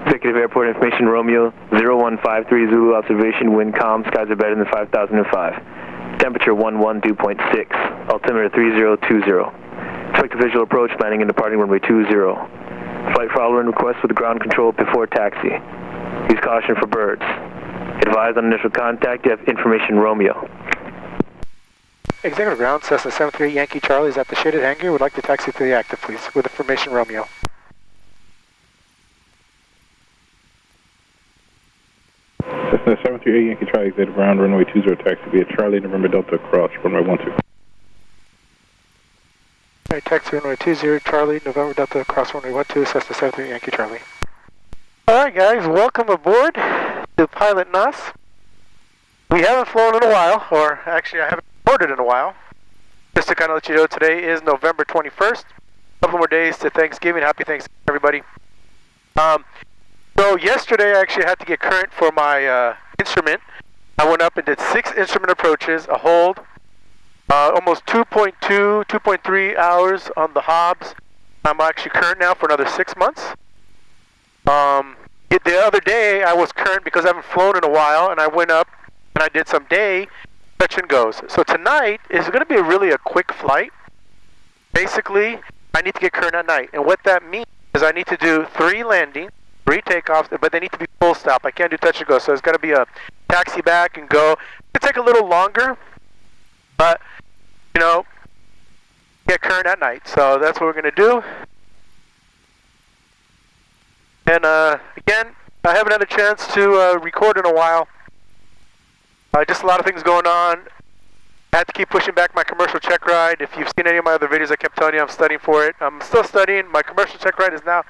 Executive Airport Information Romeo 0153 Zulu observation, wind calm, skies are better than 5005. Temperature 11 dew point 6, altimeter 3020. Expect a visual approach, landing and departing runway 20. Flight follower and request with ground control before taxi. Use caution for birds. Advise on initial contact, you have information Romeo. Executive Ground, Cessna 73 Yankee Charlie is at the shaded hangar. Would like to taxi to the active, please, with information Romeo. Cessna 738 Yankee Charlie, executive ground, runway 20, taxi via Charlie, November Delta, cross, runway 12. Alright, taxi runway 20, Charlie, November Delta, cross runway 12, Cessna 73 Yankee Charlie. Alright guys, welcome aboard to PilotNas. We haven't flown in a while, or actually I haven't recorded in a while. Just to kind of let you know, today is November 21st. A couple more days to Thanksgiving. Happy Thanksgiving, everybody. So yesterday I actually had to get current for my instrument. I went up and did 6 instrument approaches, a hold, almost 2.2, 2.3 hours on the hobs. I'm actually current now for another 6 months. The other day I was current because I haven't flown in a while, and I went up and I did some day touch and goes. So tonight is going to be really a quick flight. Basically, I need to get current at night, and what that means is I need to do 3 landings, 3 takeoffs, but they need to be full stop. I can't do touch and go, so it's got to be a taxi back and go. It'll take a little longer, but you know, get current at night. So that's what we're going to do. And again, I haven't had a chance to record in a while. Just a lot of things going on. I had to keep pushing back my commercial check ride. If you've seen any of my other videos, I kept telling you I'm studying for it. I'm still studying. My commercial check ride is now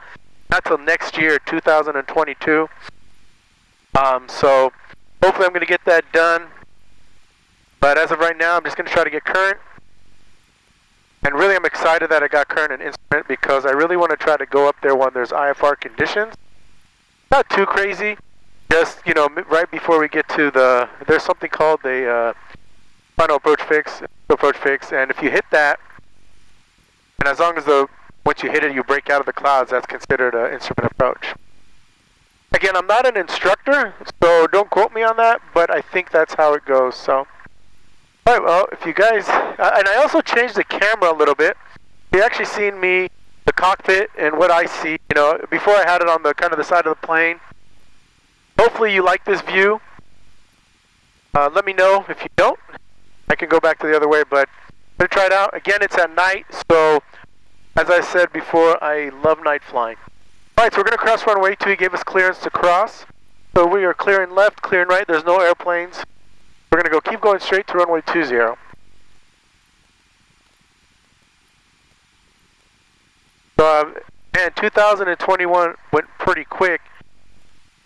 not till next year, 2022. So hopefully I'm going to get that done. But as of right now, I'm just going to try to get current. And really, I'm excited that I got current in instrument because I really want to try to go up there when there's IFR conditions. Not too crazy. Just, you know, right before we get to there's something called the final approach fix, and if you hit that, and as long as once you hit it, you break out of the clouds, that's considered an instrument approach. Again, I'm not an instructor, so don't quote me on that, but I think that's how it goes, so. Alright, well, if you guys, and I also changed the camera a little bit. You actually seen me, the cockpit, and what I see, you know, before I had it on the kind of the side of the plane. Hopefully you like this view. Let me know if you don't. I can go back to the other way, but I'm going to try it out. Again, it's at night, so as I said before, I love night flying. Alright, so we're going to cross runway 2. He gave us clearance to cross. So we are clearing left, clearing right. There's no airplanes. We're going to keep going straight to runway 20. So, man, 2021 went pretty quick.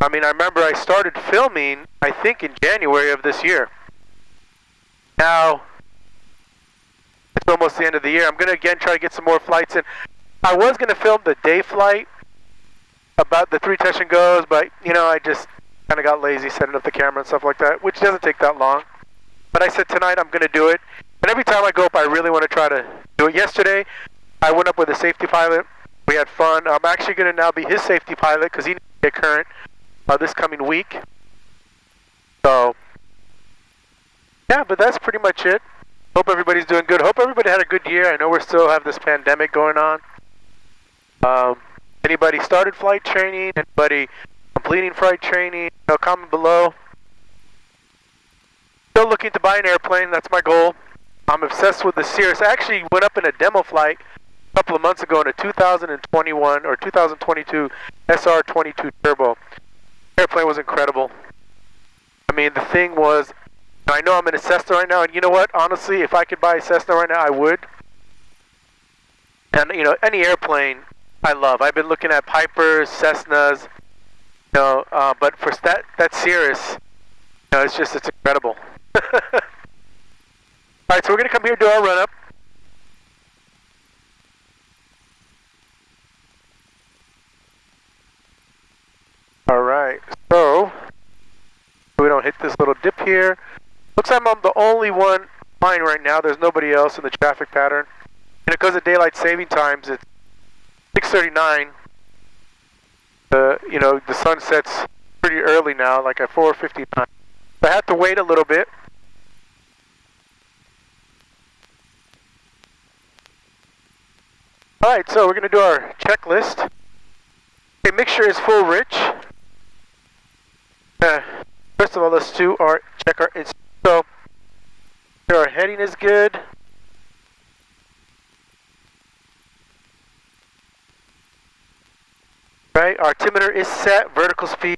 I mean, I remember I started filming, I think, in January of this year. Now, it's almost the end of the year. I'm going to, again, try to get some more flights in. I was going to film the day flight about the 3 touch and goes, but, you know, I just kind of got lazy setting up the camera and stuff like that, which doesn't take that long. But I said tonight I'm going to do it. And every time I go up, I really want to try to do it. Yesterday, I went up with a safety pilot. We had fun. I'm actually going to now be his safety pilot because he needs to get current this coming week. So, yeah, but that's pretty much it. Hope everybody's doing good. Hope everybody had a good year. I know we still have this pandemic going on. Anybody started flight training? Anybody completing flight training? Comment below. Still looking to buy an airplane. That's my goal. I'm obsessed with the Cirrus. I actually went up in a demo flight a couple of months ago in a 2021 or 2022 SR-22 Turbo. Airplane was incredible. I mean, the thing was, I know I'm in a Cessna right now, and you know what? Honestly, if I could buy a Cessna right now, I would. And, you know, any airplane I love. I've been looking at Pipers, Cessnas, you know, but for that Cirrus, you know, it's incredible. Alright, so we're going to come here and do our run-up. Alright, so we don't hit this little dip here. Looks like I'm the only one flying right now. There's nobody else in the traffic pattern. And because of daylight saving times, it's 6:39. the sun sets pretty early now, like at 4:59. I had to wait a little bit. Alright, so we're going to do our checklist. Okay, mixture is full rich. First of all, let's do check our so our heading is good. Right, our altimeter is set, vertical speed,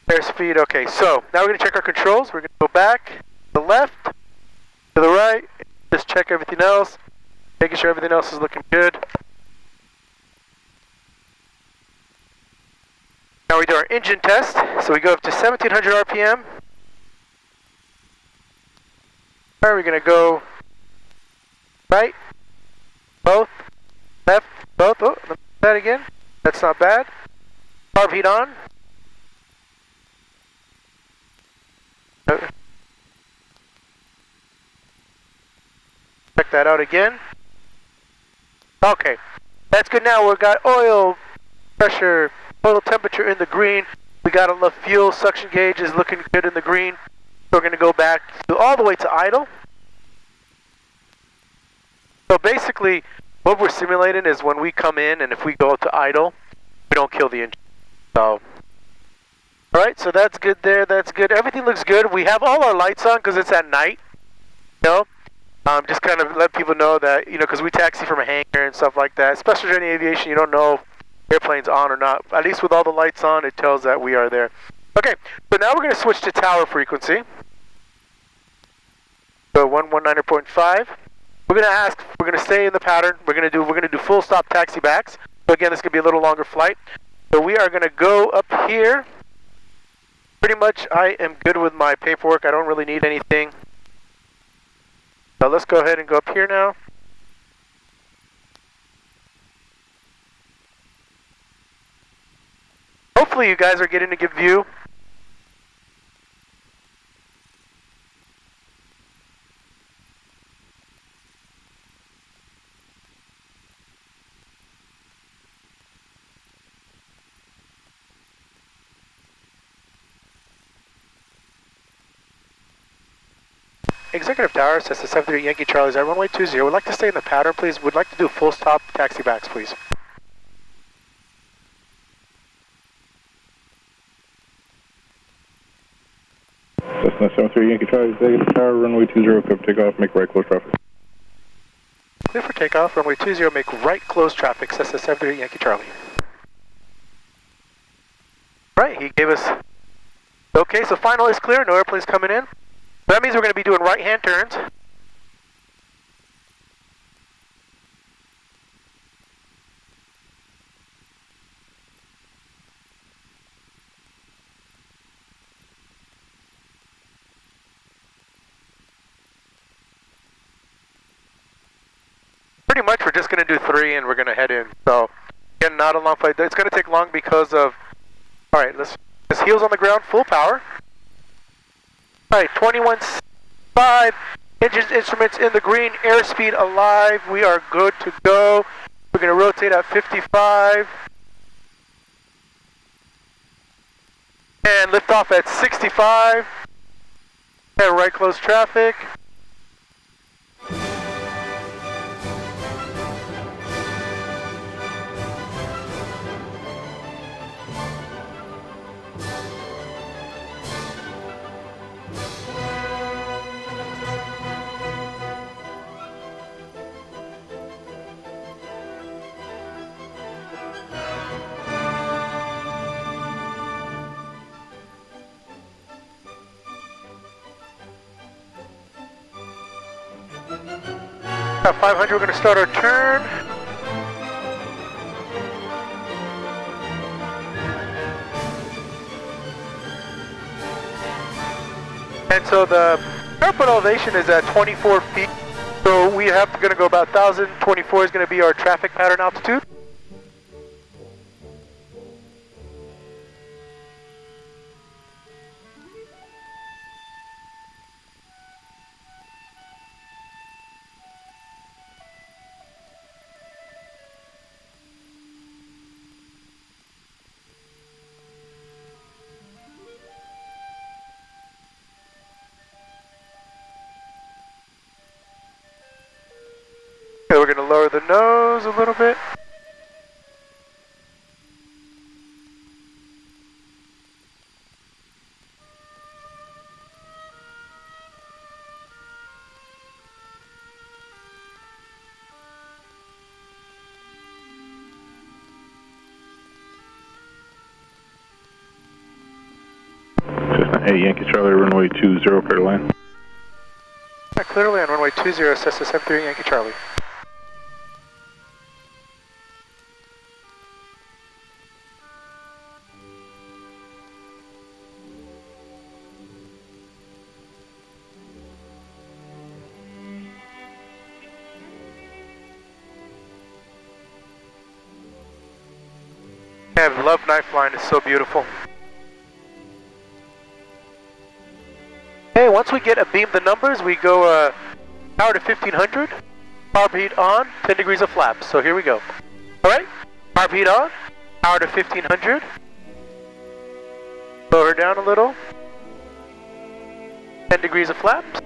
airspeed. Okay, so now we're going to check our controls. We're going to go back to the left, to the right, just check everything else, making sure everything else is looking good. Now we do our engine test, so we go up to 1700 RPM. Alright, we're going to go right, both, left, both. Oh, let me do that again. That's not bad. Carb heat on. Check that out again. Okay, that's good now. We've got oil pressure, oil temperature in the green. We got a fuel suction gauge is looking good in the green. So we're going to go back all the way to idle. So basically, what we're simulating is when we come in and if we go to idle, we don't kill the engine. So, alright, so that's good there, that's good. Everything looks good. We have all our lights on because it's at night. Just kind of let people know that, because we taxi from a hangar and stuff like that. Especially during aviation, you don't know if airplane's on or not. At least with all the lights on, it tells that we are there. Okay, so now we're going to switch to tower frequency. So 119.5. We're going to stay in the pattern. We're going to do full stop taxi backs. So again, this could be a little longer flight. So we are going to go up here. Pretty much I am good with my paperwork. I don't really need anything. So let's go ahead and go up here now. Hopefully you guys are getting a good view. Executive Tower, Cessna 73 Yankee Charlie, is at runway 20. Would like to stay in the pattern, please. Would like to do full stop taxi backs, please. Cessna 73 Yankee Charlie, Executive Tower, runway 20, clear for takeoff, make right close traffic. Clear for takeoff, runway 20, make right close traffic, Cessna 73 Yankee Charlie. Right, he gave us... Okay, so final is clear, no airplanes coming in. That means we're going to be doing right-hand turns. Pretty much we're just going to do 3 and we're going to head in. So, again, not a long flight. It's going to take long because of... Alright, let's heels on the ground, full power. Alright, 21.5, engines, instruments in the green, airspeed alive, we are good to go. We're going to rotate at 55. And lift off at 65. And right close traffic. At 500, we're going to start our turn. And so the airport elevation is at 24 feet. So we have going to go about 1,024 is going to be our traffic pattern altitude. we're going to lower the nose a little bit. Cessna 8 Yankee Charlie, runway 20, clear to land. Clearly on runway 20, Cessna 73 Yankee Charlie. I love knife line, it's so beautiful. Okay, once we get a beam the numbers, we go power to 1500, carb heat on, 10 degrees of flaps. So here we go. Alright, carb heat on, power to 1500. Lower her down a little. 10 degrees of flaps.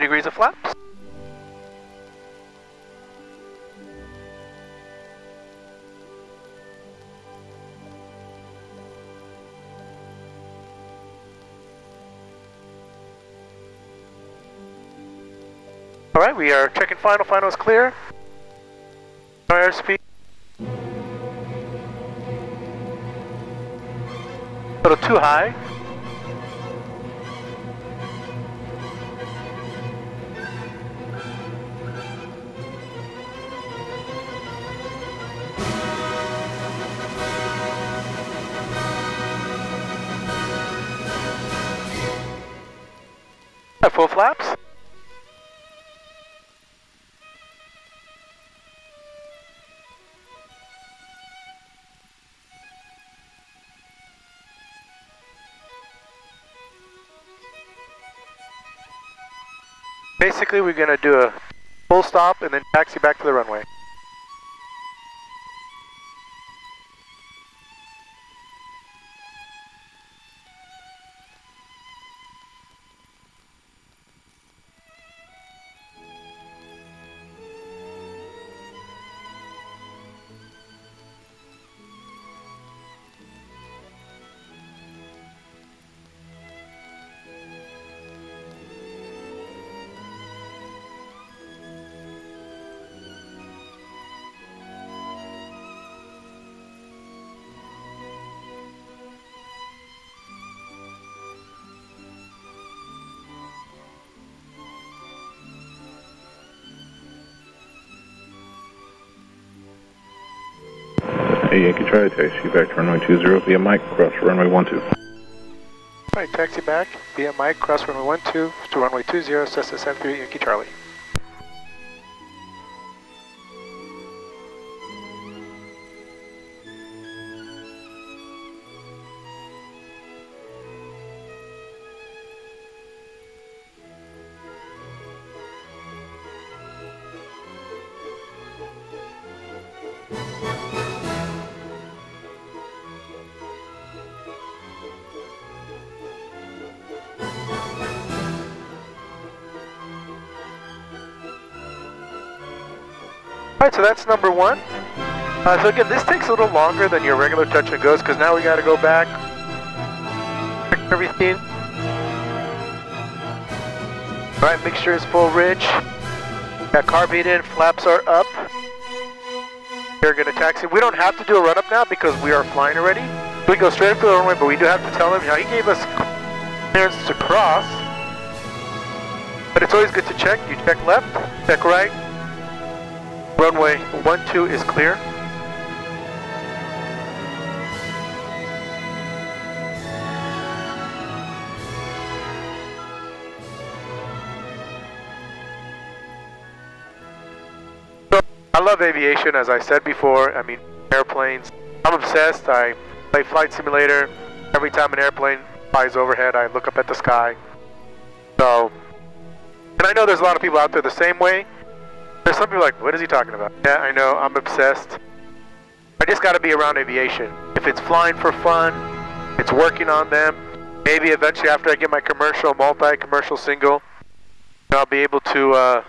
Degrees of flaps. Alright, we are checking final. Final is clear. No airspeed. A little too high. Full flaps. Basically, we're going to do a full stop and then taxi back to the runway. Hey, Yankee Charlie, taxi back to runway 20 via Mike, cross runway 12. Alright, taxi back via Mike, cross runway 12 to runway 20, Cessna 73 Yankee Charlie. Alright, so that's number one. So again, this takes a little longer than your regular touch and goes because now we got to go back, check everything. Alright, mixture is full rich. Got carb heat in, flaps are up. They're going to taxi. We don't have to do a run-up now because we are flying already. We go straight up to the runway, but we do have to tell him, you know, he gave us clearance to cross. But it's always good to check. You check left, check right. Runway 12 is clear. I love aviation, as I said before. I mean, airplanes. I'm obsessed. I play flight simulator. Every time an airplane flies overhead, I look up at the sky. So, and I know there's a lot of people out there the same way. There's some people like, what is he talking about? Yeah, I know, I'm obsessed. I just gotta be around aviation. If it's flying for fun, it's working on them, maybe eventually after I get my commercial, multi-commercial single, I'll be able to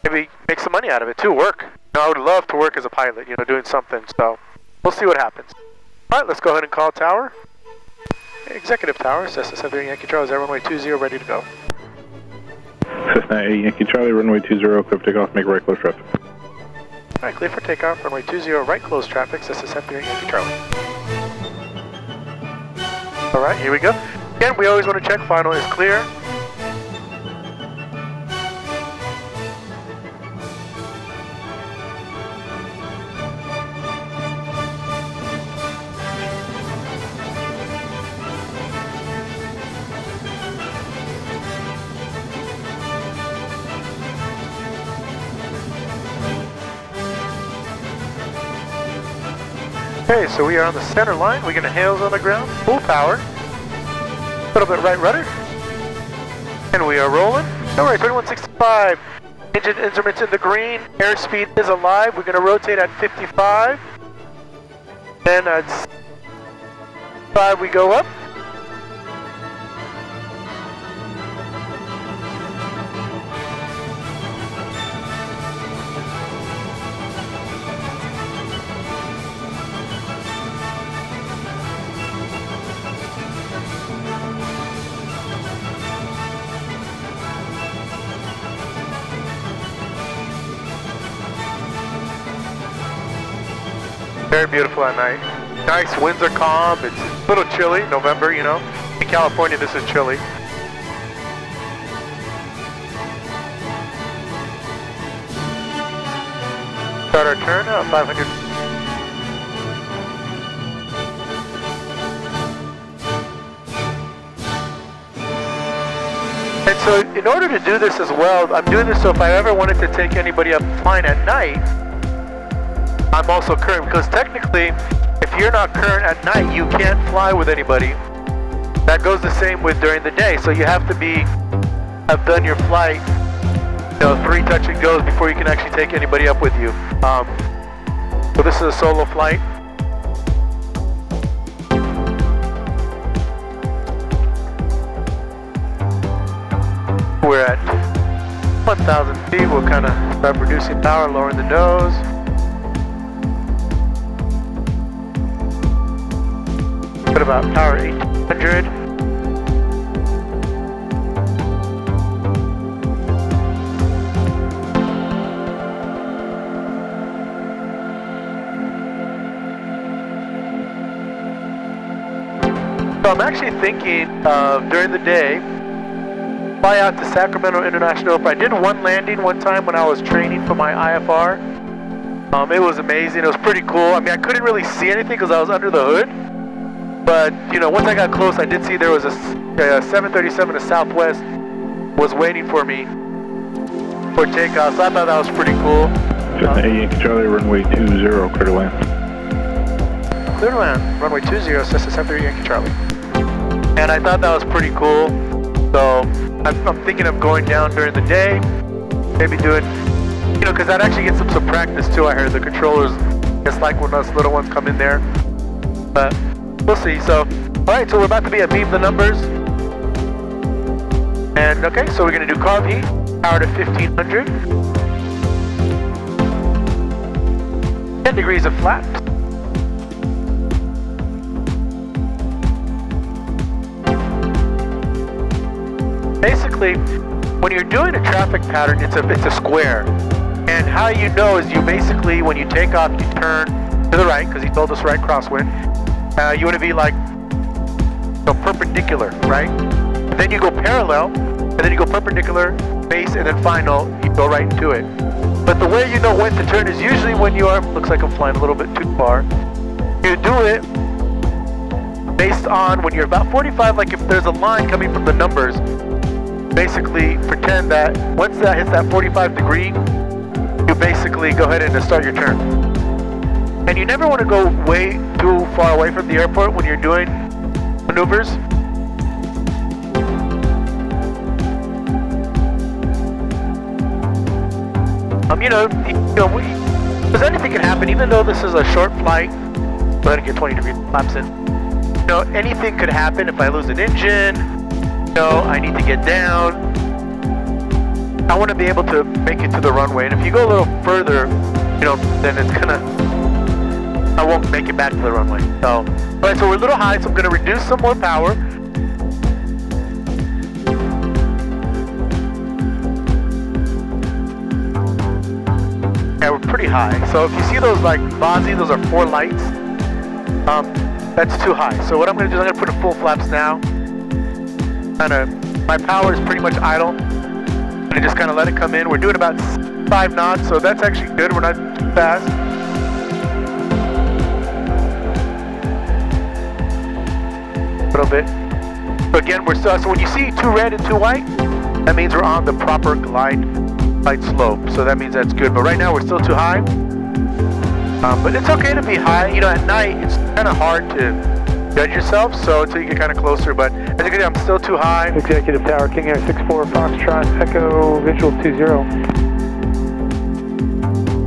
maybe make some money out of it too, work. You know, I would love to work as a pilot, you know, doing something, so we'll see what happens. Alright, let's go ahead and call tower. Executive tower, Cessna 78 Yankee Charlie, is runway 20 ready to go? Cessna 8 Yankee Charlie, runway 20, clear for takeoff, make right close traffic. Alright, clear for takeoff, runway 20, right close traffic, Cessna 78 Yankee Charlie. Alright, here we go. Again, we always want to check final is clear. Okay, so we are on the center line. We're going to hails on the ground, full power. A little bit right rudder. And we are rolling. Alright, 2165. Engine instruments in the green. Airspeed is alive. We're going to rotate at 55. Then at 5 we go up. Very beautiful at night. Nice, winds are calm. It's a little chilly, November, you know. In California, this is chilly. Start our turn, 500. And so, in order to do this as well, I'm doing this so if I ever wanted to take anybody up flying at night, I'm also current, because technically, if you're not current at night, you can't fly with anybody. That goes the same with during the day, so you have to have done your flight, you know, 3 touch and goes before you can actually take anybody up with you. So this is a solo flight. We're at 1,000 feet, we'll kind of start reducing power, lowering the nose. Put about power 800. So I'm actually thinking of during the day, fly out to Sacramento International. If I did one landing one time when I was training for my IFR, it was amazing. It was pretty cool. I mean, I couldn't really see anything because I was under the hood. But, you know, once I got close, I did see there was a 737 to Southwest was waiting for me for takeoff, so I thought that was pretty cool. Cessna 8 Yankee Charlie, runway 20, clear to land. Clear to land, runway 20, Cessna 78 Yankee Charlie. And I thought that was pretty cool, so I'm thinking of going down during the day, maybe doing, you know, because that actually gets them some practice too, I heard. The controllers, it's like when us little ones come in there, but we'll see. So, alright, so we're about to be at beam the numbers. And, okay, so we're going to do carb heat, power to 1500. 10 degrees of flat. Basically, when you're doing a traffic pattern, it's a square. And how you know is you basically, when you take off, you turn to the right, because he told us right crosswind. You want to be like perpendicular, right? And then you go parallel, and then you go perpendicular, base, and then final, you go right into it. But the way you know when to turn is usually when you are, looks like I'm flying a little bit too far. You do it based on when you're about 45, like if there's a line coming from the numbers, basically pretend that once that hits that 45 degree, you basically go ahead and start your turn. And you never want to go way too far away from the airport when you're doing maneuvers. Because anything can happen, even though this is a short flight. Go ahead and get 20 degree flaps in. Anything could happen if I lose an engine. I need to get down. I want to be able to make it to the runway. And if you go a little further, then it's I won't make it back to the runway. So, alright, so we're a little high, so I'm going to reduce some more power. Yeah, we're pretty high. So if you see those like Bozzy, those are 4 lights. That's too high. So what I'm going to do is I'm going to put in full flaps now. My power is pretty much idle. And just kind of let it come in. We're doing about 5 knots, so that's actually good. We're not too fast. A little bit. So again, we're still. So when you see 2 red and 2 white, that means we're on the proper glide slope. So that means that's good. But right now we're still too high. But it's okay to be high. At night it's kind of hard to judge yourself. So until you get kind of closer. But as you can see, I'm still too high. Executive Tower, King Air 64, Foxtrot, Echo, Visual 20.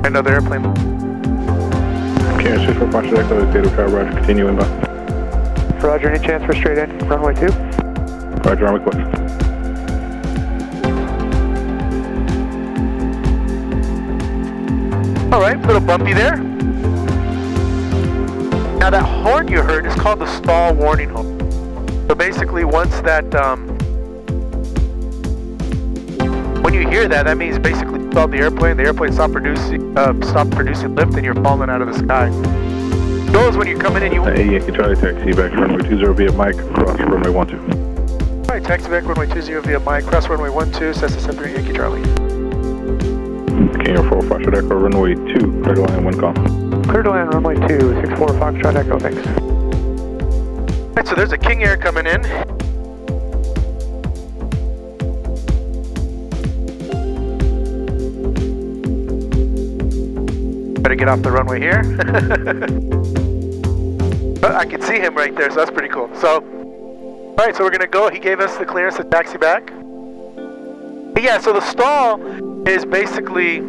Another airplane. King Air 64, Foxtrot, Echo, Executive Tower, Roger, continue inbound. Roger, any chance for straight in, runway 2? Roger, on request. Alright, a little bumpy there. Now that horn you heard is called the stall warning horn. So basically once that, when you hear that, that means basically you stalled the airplane stopped producing lift and you're falling out of the sky. Those when you're coming in, Yankee Charlie, taxi back runway 20 via Mike, cross runway 12. Alright, taxi back runway 20 via Mike, cross runway 12, Cessna 73 Yankee Charlie. King Air 4, Foxtrot Echo, runway 2, clear to land, wind calm. Clear to land, runway 2, 64 Foxtrot Echo, thanks. Alright, so there's a King Air coming in. Better get off the runway here. But I can see him right there, so that's pretty cool. So, alright, so we're gonna go. He gave us the clearance to taxi back. But yeah, so the stall is basically,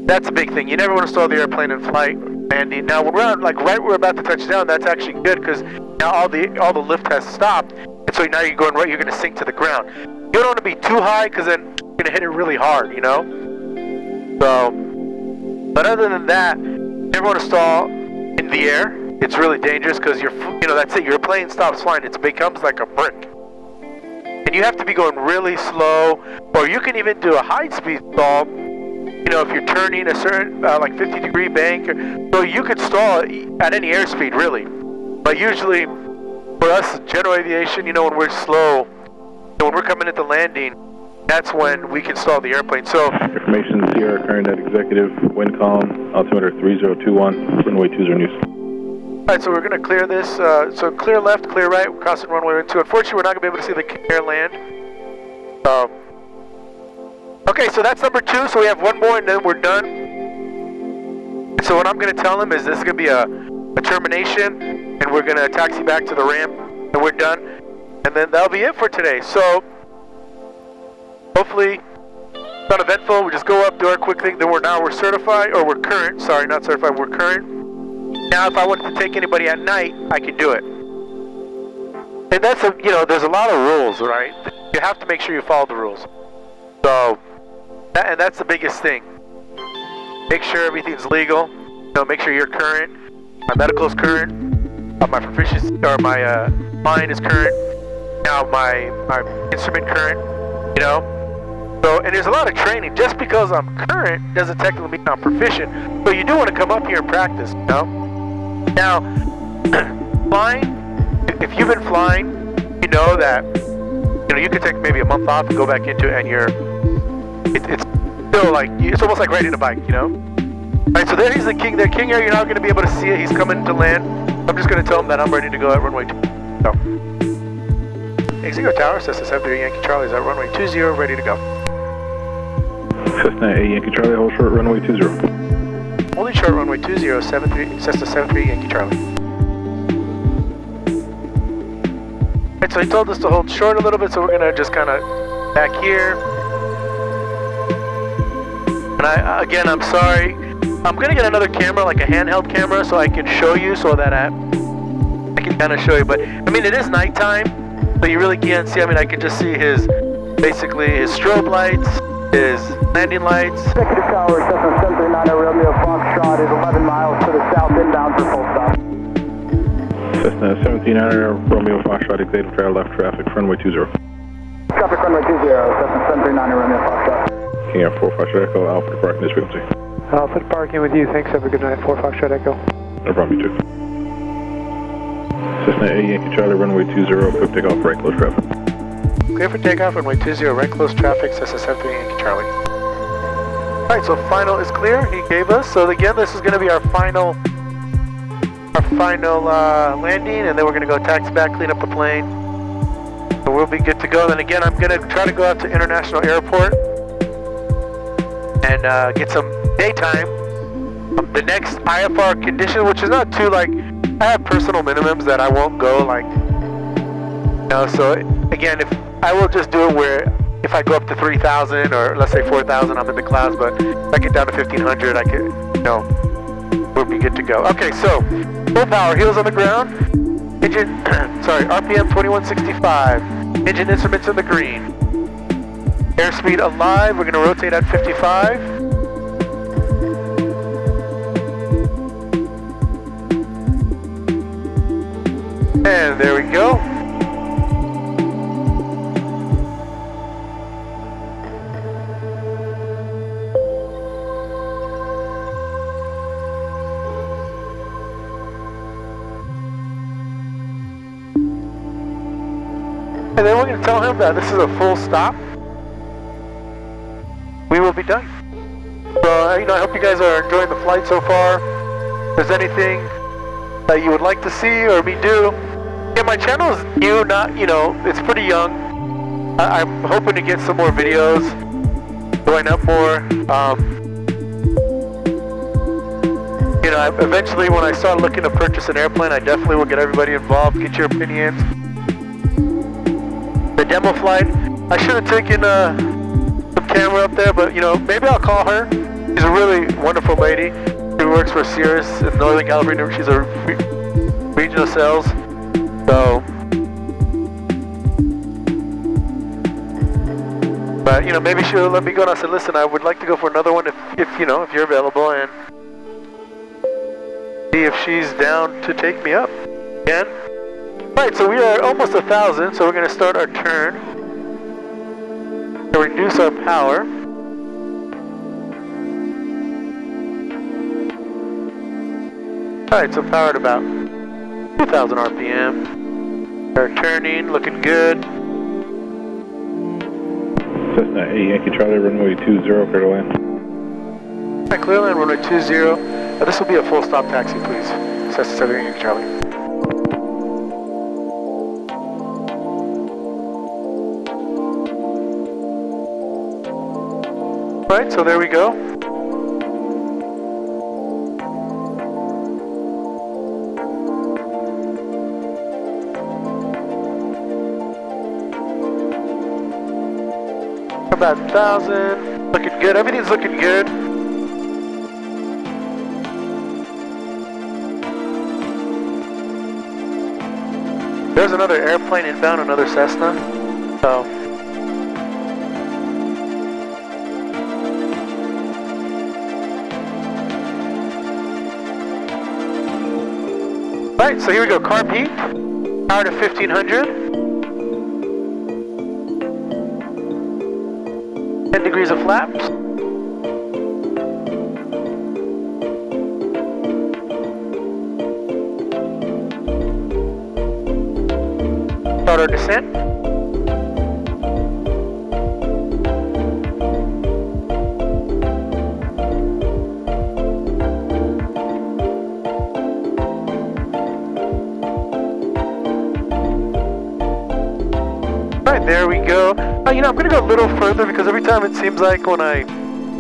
that's a big thing. You never want to stall the airplane in flight, landing. Now when we're right when we're about to touch down, that's actually good because now all the lift has stopped, and so now you're going right. You're going to sink to the ground. You don't want to be too high because then you're going to hit it really hard, So, but other than that, you never want to stall in the air. It's really dangerous because that's it. Your plane stops flying. It becomes like a brick. And you have to be going really slow, or you can even do a high-speed stall. If you're turning a certain like 50-degree bank, so you could stall at any airspeed, really. But usually, for us, general aviation, when we're slow, when we're coming into landing, that's when we can stall the airplane. So information: Sierra current at executive, wind calm, altimeter 3021, runway 20 news. Alright, so we're going to clear this. So clear left, clear right, we're crossing runway 12. Unfortunately, we're not going to be able to see the air land. Okay, so that's number 2. So we have one more and then we're done. And so what I'm going to tell him is this is going to be a termination, and we're going to taxi back to the ramp, and we're done. And then that'll be it for today. So hopefully it's not eventful. We just go up, do our quick thing. Then we're certified, or we're current. Sorry, not certified. We're current. Now, if I wanted to take anybody at night, I can do it. And that's there's a lot of rules, right? You have to make sure you follow the rules. So, and that's the biggest thing. Make sure everything's legal. Make sure you're current. My medical's current. My proficiency or my mine is current. Now my instrument current. So, and there's a lot of training. Just because I'm current doesn't technically mean I'm proficient. So you do want to come up here and practice, you know? Now, flying, if you've been flying, you know that, you know, you could take maybe a month off and go back into it, and it's still like, it's almost like riding a bike, you know? Alright, so there he's the king. There, King Air, you're not going to be able to see it. He's coming to land. I'm just going to tell him that I'm ready to go at runway 2. So, Executive Tower, Cessna 73 Yankee Charlie is at runway 20, ready to go. Cessna 8 Yankee Charlie, hold short, runway 20. Holding short, runway 20, Cessna 73 Yankee Charlie. Alright, so he told us to hold short a little bit, so we're going to just kind of back here. And I'm sorry. I'm going to get another camera, like a handheld camera, so I can show you, so that I can kind of show you. But, I mean, it is nighttime, so you really can't see. I mean, I can just see basically his strobe lights, his landing lights. Executive Tower, Cessna 739 Romeo Foxtrot is 11 miles to the south inbound for full stop. Cessna 739 Romeo Foxtrot, executive tower, left traffic, runway 20. Traffic runway 20, Cessna 739 Romeo Foxtrot. King Air 4 Foxtrot Echo, Alpha departing this frequency. Alpha departing with you, thanks, have a good night, 4 Foxtrot Echo. No problem, you too. Cessna 8 Yankee Charlie, runway 20, clear for takeoff, right close traffic. Clear for takeoff, runway 20, right close traffic, Cessna 73 Yankee Charlie. Alright, so final is clear, he gave us. So again, this is going to be our final landing, and then we're going to go taxi back, clean up the plane. So we'll be good to go. Then again, I'm going to try to go out to International Airport and get some daytime. The next IFR condition, which is not too, like, I have personal minimums that I won't go, like, you know, so again, if I will just do it where if I go up to 3,000 or let's say 4,000, I'm in the clouds, but if I get down to 1,500, I could, you know, we'll be good to go. Okay, so full power, heels on the ground, engine, sorry, RPM 2165, engine instruments in the green, airspeed alive, we're going to rotate at 55. And there we go. And then we're going to tell him that this is a full stop. We will be done. So, you know, I hope you guys are enjoying the flight so far. If there's anything that you would like to see or me do, yeah, my channel is new, not, you know, it's pretty young. I'm hoping to get some more videos, going up more. You know, eventually when I start looking to purchase an airplane, I definitely will get everybody involved, get your opinions. The demo flight, I should have taken some camera up there, but, you know, maybe I'll call her. She's a really wonderful lady. She works for Cirrus in Northern California. She's a regional sales. So, but, you know, maybe she'll let me go. And I said, listen, I would like to go for another one if you know, if you're available, and see if she's down to take me up again. Right, so we are almost 1,000, so we're going to start our turn to reduce our power. Alright, so powered about 2,000 RPM. We're turning, looking good. Cessna 8 Yankee Charlie, runway 20, clear to land. Alright, clear land, runway 20. This will be a full stop taxi, please. Cessna 7 Yankee Charlie. Alright, so there we go. About 1,000, looking good, everything's looking good. There's another airplane inbound, another Cessna, so. Right, so here we go, carb heat, power to 1,500. 10 degrees of flaps. Start our descent. Alright, there we go. You know, I'm going to go a little further because every time it seems like when I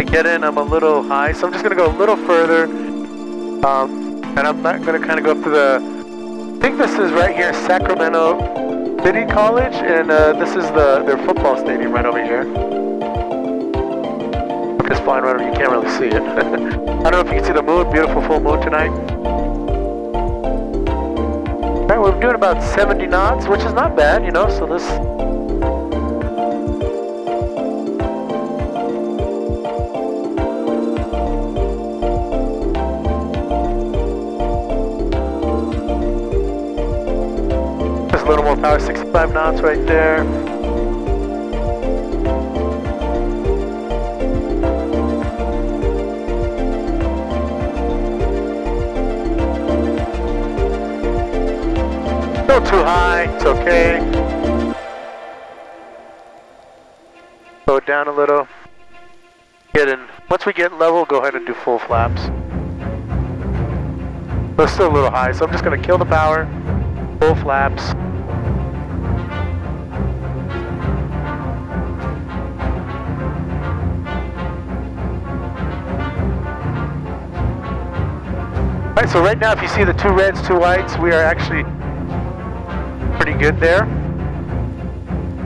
get in, I'm a little high. So I'm just going to go a little further. And I'm not going to kind of go up to the... I think this is right here, Sacramento City College. And this is their football stadium right over here. I'm just flying right over, you can't really see it. I don't know if you can see the moon, beautiful full moon tonight. Alright, we're doing about 70 knots, which is not bad, you know, so this... Just a little more power, 65 knots right there. Still too high, it's okay. Slow it down a little. Once we get level, go ahead and do full flaps. But it's still a little high, so I'm just going to kill the power, full flaps. Alright, so right now if you see the 2 reds, 2 whites, we are actually pretty good there.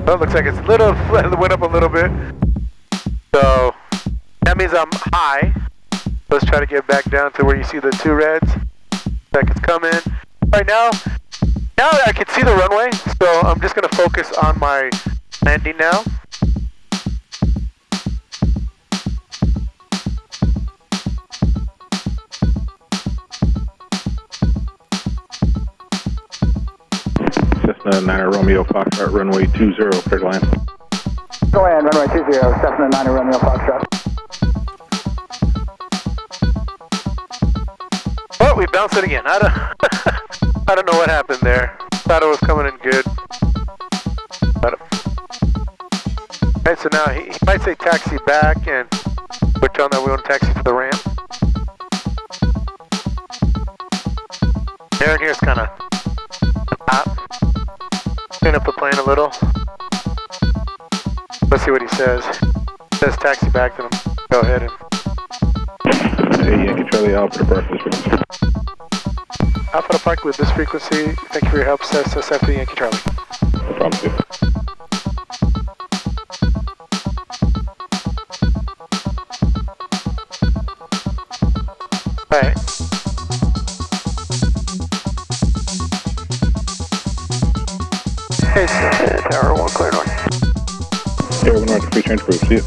Well, it looks like it's it went up a little bit. So that means I'm high. Let's try to get back down to where you see the 2 reds. Like it's coming. Right now I can see the runway, so I'm just gonna focus on my landing now. Cessna 9 Romeo Foxtrot, runway 20, clear to land. Go ahead, runway 20, Cessna 9 Romeo Foxtrot. Oh, we bounced it again. I don't know what happened there. Thought it was coming in good. Alright, so now he might say taxi back, and we're telling that we want to taxi to the ramp. Aaron here's kind of hot. Clean up the plane a little. Let's see what he says. He says taxi back to him. Go ahead and... Hey, Yankee Charlie, Alpha to park this frequency. Alpha to park with this frequency. Thank you for your help, says SF Yankee Charlie. No problem, too. Alright. Hey, sir. Tower 1, clear north. Tower 1 north, free change approved. See you.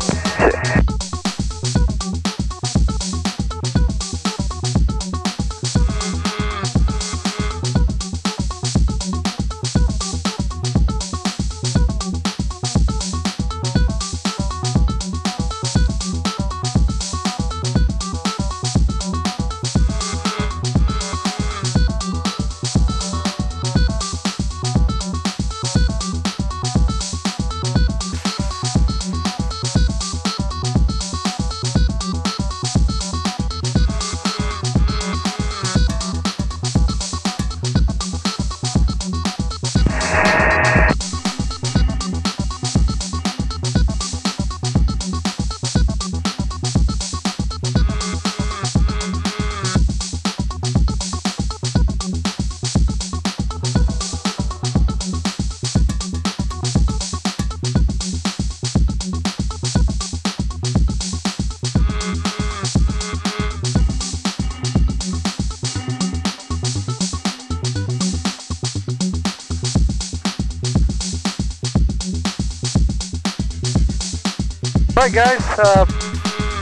Alright guys,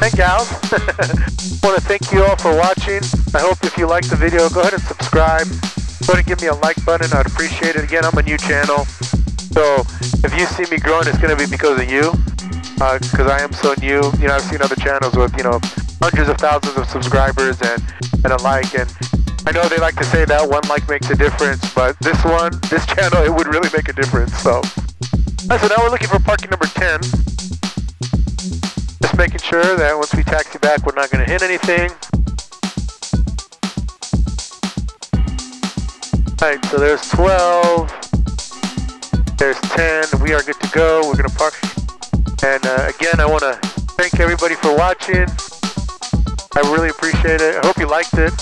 and gals, want to thank you all for watching. I hope if you liked the video, go ahead and subscribe. Go ahead and give me a like button, I'd appreciate it. Again, I'm a new channel, so if you see me growing, it's going to be because of you. because I am so new. You know, I've seen other channels with, you know, hundreds of thousands of subscribers and a like, and I know they like to say that one like makes a difference, but this channel, it would really make a difference. So now we're looking for parking number 10. Just making sure that once we taxi back, we're not going to hit anything. Alright, so there's 12, there's 10, we are good to go, we're going to park. And again, I want to thank everybody for watching. I really appreciate it. I hope you liked it.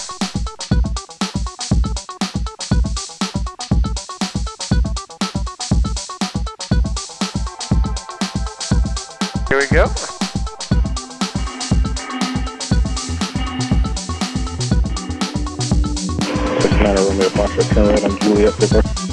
Here we go. It's not a Romeo Foxtrot, turn right on Juliet,